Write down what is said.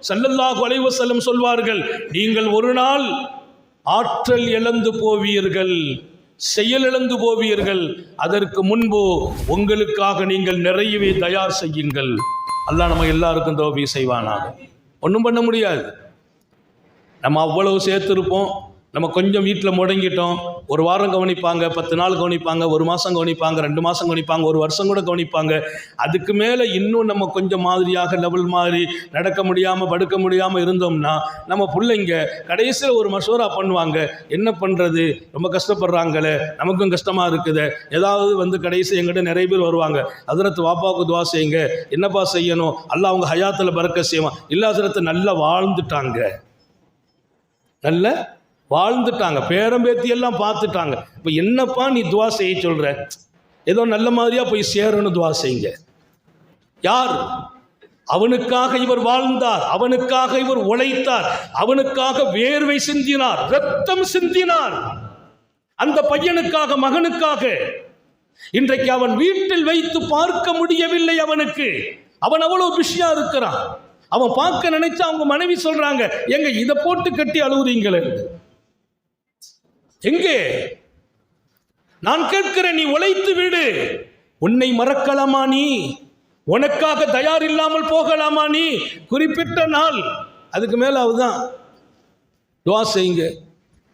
ஸல்லல்லாஹு அலைஹி வஸல்லம் சொல்வார்கள், நீங்கள் ஒரு நாள் ஆற்றல் இழந்து போவீர்கள், செயலிழந்து போவீர்கள். அதற்கு முன்பு உங்களுக்காக நீங்கள் நிறையவே தயார் செய்யுங்கள். அல்லாஹ் நம்ம எல்லாருக்கும் தௌஃபீக் செய்வானாக. ஒன்றும் பண்ண முடியாது. நம்ம அவ்வளவு சேர்த்துருப்போம், நம்ம கொஞ்சம் வீட்டில் முடங்கிட்டோம். ஒரு வாரம் கவனிப்பாங்க, 10 நாள் கவனிப்பாங்க, 1 மாதம் கவனிப்பாங்க, 2 மாதம் கவனிப்பாங்க, 1 வருஷம் கூட கவனிப்பாங்க. அதுக்கு மேலே இன்னும் நம்ம கொஞ்சம் மாதிரியாக லெவல் மாதிரி நடக்க முடியாமல் படுக்க முடியாமல் இருந்தோம்னா நம்ம பிள்ளைங்க கடைசியில் ஒரு மஷூரா பண்ணுவாங்க, என்ன பண்ணுறது, ரொம்ப கஷ்டப்படுறாங்களே, நமக்கும் கஷ்டமாக இருக்குது. ஏதாவது கடைசி எங்கிட்ட நிறைய பேர் வருவாங்க, ஹஜ்ரத் வாப்பாவுக்கு துவா செய்யுங்க, என்னப்பா செய்யணும், அல்லாஹ் அவங்க ஹயாத்தில் பரக்கத் செய்வான். இல்லை ஹஜ்ரத் நல்லா வாழ்ந்துட்டாங்க, நல்ல வாழ்ந்துட்டாங்க, பேரம்பேத்தி எல்லாம் பார்த்துட்டாங்க, இப்போ என்னப்பா நீ துவா செய்ய சொல்ற, ஏதோ நல்ல மாதிரியா போய் சேரணும், துவா செய்யுங்க. யார்? அவனுக்காக இவர் வாழ்ந்தார், அவனுக்காக இவர் உழைத்தார், அவனுக்காக வேர்வை சிந்தினார், ரத்தம் சிந்தினார், அந்த பையனுக்காக, மகனுக்காக. இன்றைக்கு அவன் வீட்டில் வைத்து பார்க்க முடியவில்லை அவனுக்கு, அவன் அவ்வளவு பிஸியா இருக்கிறான். அவன் பார்க்க நினைச்சா அவங்க மனைவி சொல்றாங்க, எங்க இதை போட்டு கட்டி அழுவுறீங்களே, எங்கே? நான் கேட்கிறேன், நீ உழைத்து விடு, உன்னை மறக்கலாமா நீ? உனக்காக தயார் இல்லாமல் போகலாமா நீ? குறிப்பிட்ட நாள், அதுக்கு மேல அதுதான். துவா செய்யுங்க.